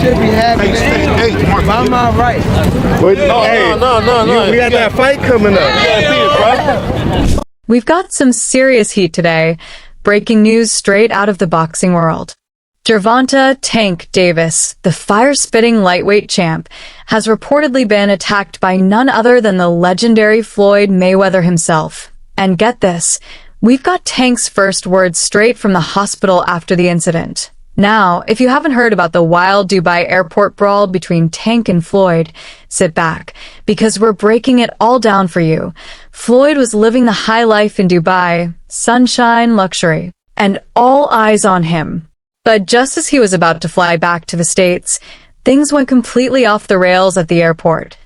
Should be happy. Why am I right? No. We got that fight coming up. You gotta see it, bro. We've got some serious heat today. Breaking news straight out of the boxing world. Gervonta Tank Davis, the fire-spitting lightweight champ, has reportedly been attacked by none other than the legendary Floyd Mayweather himself. And get this, we've got Tank's first words straight from the hospital after the incident. Now, if you haven't heard about the wild Dubai airport brawl between Tank and Floyd, sit back, because we're breaking it all down for you. Floyd was living the high life in Dubai, sunshine, luxury, and all eyes on him. But just as he was about to fly back to the States, things went completely off the rails at the airport.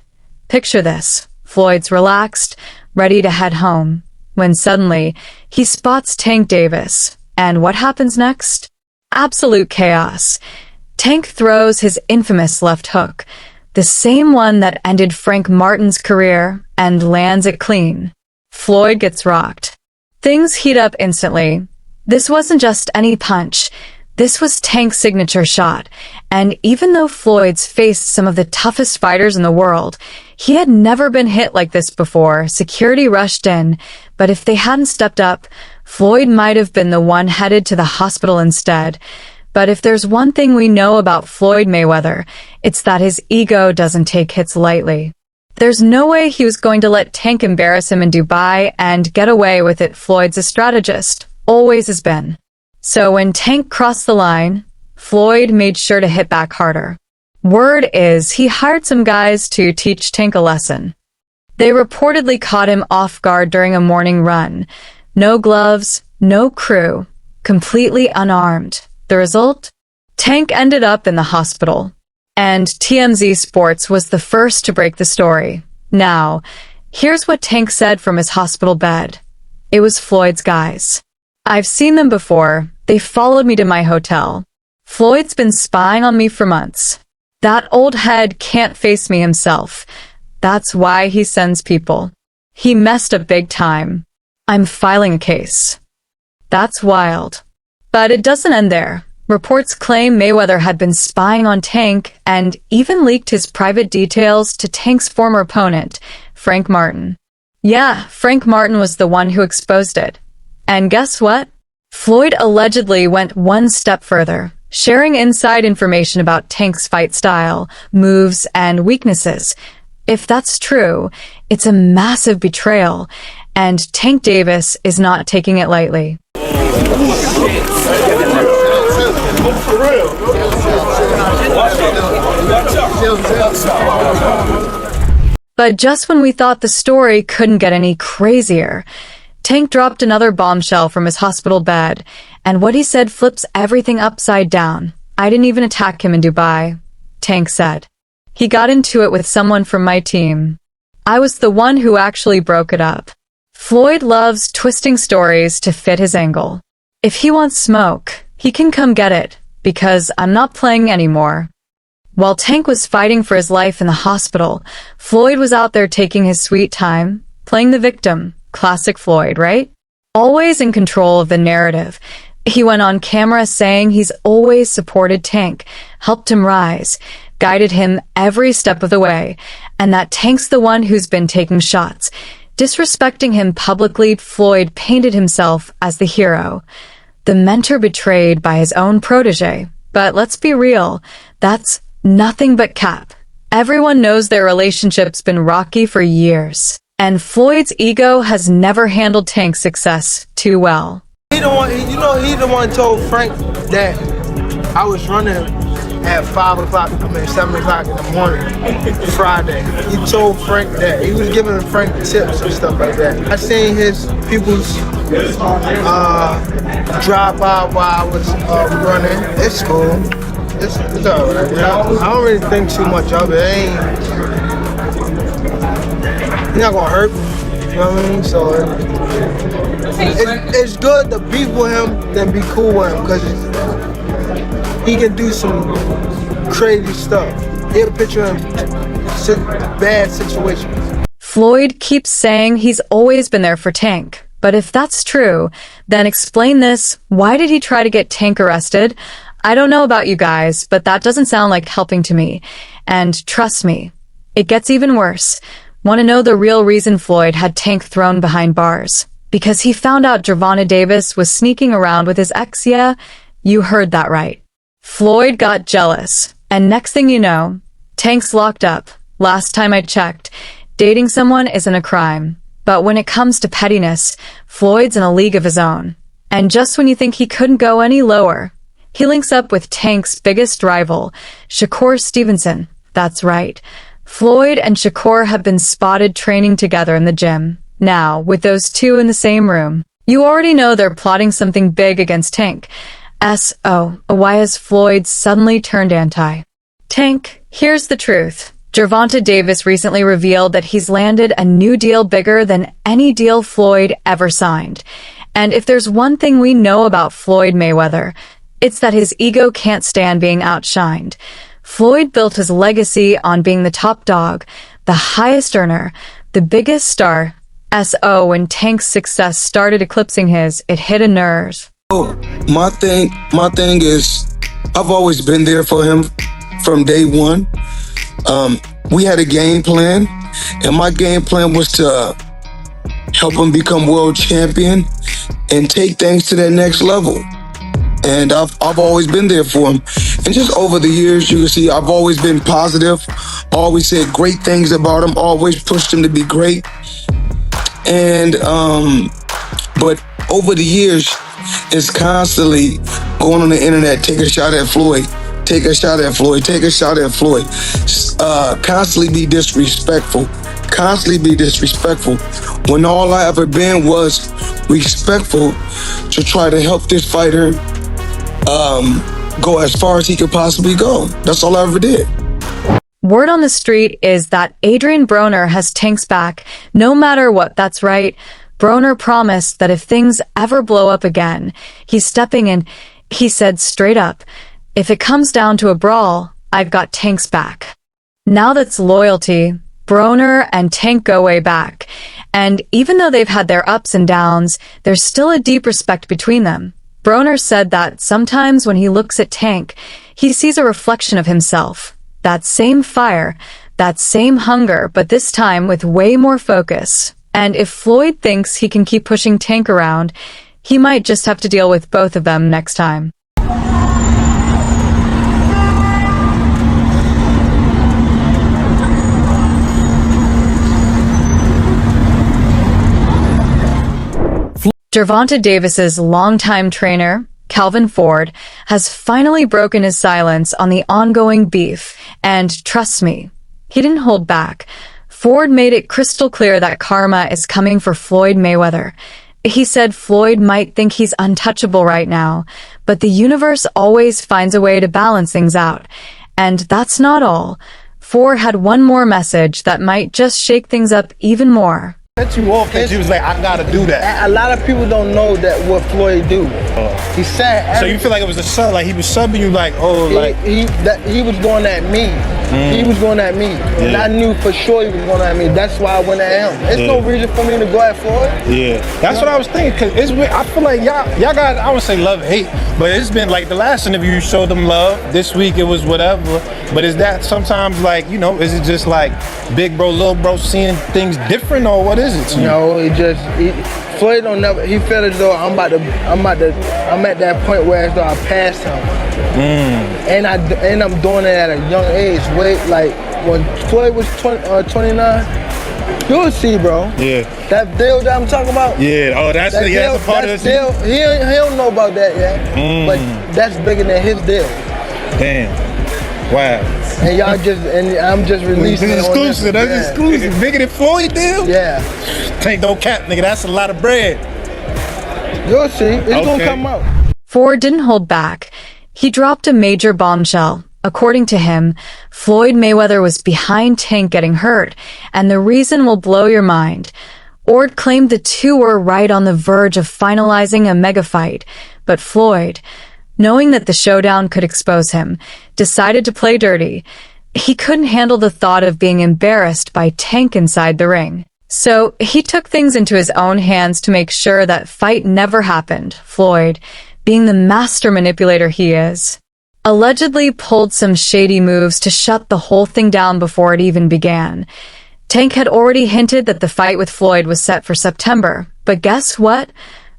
Picture this, Floyd's relaxed, ready to head home, when suddenly, he spots Tank Davis. And what happens next? Absolute chaos. Tank throws his infamous left hook, the same one that ended Frank Martin's career, and lands it clean. Floyd gets rocked. Things heat up instantly. This wasn't just any punch. This was Tank's signature shot, and even though Floyd's faced some of the toughest fighters in the world, he had never been hit like this before. Security rushed in, but if they hadn't stepped up, Floyd might have been the one headed to the hospital instead. But if there's one thing we know about Floyd Mayweather, it's that his ego doesn't take hits lightly. There's no way he was going to let Tank embarrass him in Dubai and get away with it. Floyd's a strategist, always has been. So when Tank crossed the line, Floyd made sure to hit back harder. Word is he hired some guys to teach Tank a lesson. They reportedly caught him off guard during a morning run. No gloves, no crew, completely unarmed. The result? Tank ended up in the hospital. And TMZ Sports was the first to break the story. Now, here's what Tank said from his hospital bed. It was Floyd's guys. I've seen them before. They followed me to my hotel. Floyd's been spying on me for months. That old head can't face me himself. That's why he sends people. He messed up big time. I'm filing a case. That's wild. But it doesn't end there. Reports claim Mayweather had been spying on Tank and even leaked his private details to Tank's former opponent, Frank Martin. Yeah, Frank Martin was the one who exposed it. And guess what? Floyd allegedly went one step further, sharing inside information about Tank's fight style, moves, and weaknesses. If that's true, it's a massive betrayal, and Tank Davis is not taking it lightly. But just when we thought the story couldn't get any crazier, Tank dropped another bombshell from his hospital bed, and what he said flips everything upside down. I didn't even attack him in Dubai, Tank said. He got into it with someone from my team. I was the one who actually broke it up. Floyd loves twisting stories to fit his angle. If he wants smoke, he can come get it, because I'm not playing anymore. While Tank was fighting for his life in the hospital, Floyd was out there taking his sweet time, playing the victim. Classic Floyd, right? Always in control of the narrative. He went on camera saying he's always supported Tank, helped him rise, guided him every step of the way, and that Tank's the one who's been taking shots. Disrespecting him publicly, Floyd painted himself as the hero, the mentor betrayed by his own protégé. But let's be real, that's nothing but cap. Everyone knows their relationship's been rocky for years. And Floyd's ego has never handled Tank's success too well. He the one told Frank that I was running at 7 o'clock in the morning, Friday. He told Frank that. He was giving Frank tips and stuff like that. I seen his people's drive by while I was running. It's cool. It's all right. I don't really think too much of it. He's not gonna hurt me, you know what I mean? So it's good to be with him than be cool with him, because he can do some crazy stuff. He'll put you in bad situations. Floyd keeps saying he's always been there for Tank. But if that's true, then explain this. Why did he try to get Tank arrested? I don't know about you guys, but that doesn't sound like helping to me. And trust me, it gets even worse. Want to know the real reason Floyd had Tank thrown behind bars? Because he found out Gervonta Davis was sneaking around with his ex. Yeah, you heard that right. Floyd got jealous, and next thing you know, Tank's locked up. Last time I checked, dating someone isn't a crime. But when it comes to pettiness, Floyd's in a league of his own. And just when you think he couldn't go any lower, he links up with Tank's biggest rival, Shakur Stevenson. That's right. Floyd and Shakur have been spotted training together in the gym. Now, with those two in the same room, you already know they're plotting something big against Tank. Why has Floyd suddenly turned anti? Tank, here's the truth. Gervonta Davis recently revealed that he's landed a new deal bigger than any deal Floyd ever signed. And if there's one thing we know about Floyd Mayweather, it's that his ego can't stand being outshined. Floyd built his legacy on being the top dog, the highest earner, the biggest star. When Tank's success started eclipsing his, it hit a nerve. My thing is, I've always been there for him from day one. We had a game plan, and my game plan was to help him become world champion and take things to that next level. And I've always been there for him. And just over the years, you can see I've always been positive, always said great things about him, always pushed him to be great. And but over the years, it's constantly going on the internet, take a shot at Floyd, take a shot at Floyd, take a shot at Floyd. Constantly be disrespectful, when all I ever been was respectful to try to help this fighter go as far as he could possibly go. That's all I ever did. Word on the street is that Adrien Broner has Tank's back, no matter what. That's right. Broner promised that if things ever blow up again, he's stepping in. He said straight up, if it comes down to a brawl, I've got Tank's back. Now that's loyalty. Broner and Tank go way back. And even though they've had their ups and downs, there's still a deep respect between them. Broner said that sometimes when he looks at Tank, he sees a reflection of himself. That same fire, that same hunger, but this time with way more focus. And if Floyd thinks he can keep pushing Tank around, he might just have to deal with both of them next time. Gervonta Davis's longtime trainer, Calvin Ford, has finally broken his silence on the ongoing beef, and trust me, he didn't hold back. Ford made it crystal clear that karma is coming for Floyd Mayweather. He said Floyd might think he's untouchable right now, but the universe always finds a way to balance things out. And that's not all. Ford had one more message that might just shake things up even more. Cut you off because you was like, I gotta do that. A lot of people don't know that what Floyd do. He said. So you feel like it was a sub, like he was subbing you, like, he was going at me. He was going at me, and I knew for sure he was going at me. That's why I went at him. There's no reason for me to go at Floyd. Yeah, that's what I was thinking. Cause it's weird. I feel like y'all got, I would say love and hate, but it's been like the last interview you showed them love. This week it was whatever. But is that sometimes like, you know, is it just like big bro, little bro seeing things different, or what is it to you? No, Floyd don't never. He felt as though I'm at that point where as though I passed him. And I'm doing it at a young age. Like when Floyd was 29, you'll see, bro. Yeah. That deal that I'm talking about. Yeah. Oh, that's a part of the deal. He don't know about that yet. But that's bigger than his deal. Damn. Wow. And y'all I'm just releasing it. Exclusive. That's exclusive. Bigger than Floyd deal? Yeah. Tank don't cap, nigga. That's a lot of bread. You'll see. It's gonna come out. Ford didn't hold back. He dropped a major bombshell. According to him, Floyd Mayweather was behind Tank getting hurt, and the reason will blow your mind. Ford claimed the two were right on the verge of finalizing a mega fight, but Floyd, knowing that the showdown could expose him, decided to play dirty. He couldn't handle the thought of being embarrassed by Tank inside the ring. So he took things into his own hands to make sure that fight never happened. Floyd, being the master manipulator he is, allegedly pulled some shady moves to shut the whole thing down before it even began. Tank had already hinted that the fight with Floyd was set for September, but guess what?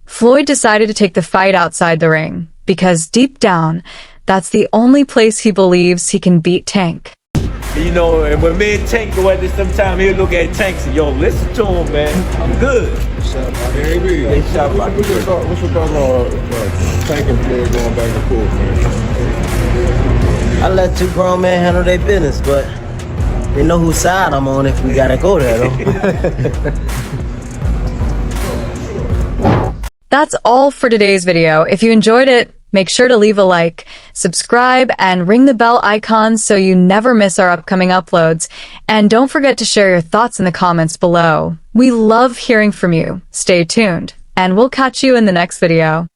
Floyd decided to take the fight outside the ring, because deep down, that's the only place he believes he can beat Tank. You know, and when me and Tank go at this sometime, he'll look at Tank and say, yo, listen to him, man. I'm good. They shot by What's your thoughts on Tank and Floyd going back and forth, man? I let two grown men handle their business, but they know whose side I'm on if we gotta go there, though. That's all for today's video. If you enjoyed it, make sure to leave a like, subscribe, and ring the bell icon so you never miss our upcoming uploads. And don't forget to share your thoughts in the comments below. We love hearing from you. Stay tuned, and we'll catch you in the next video.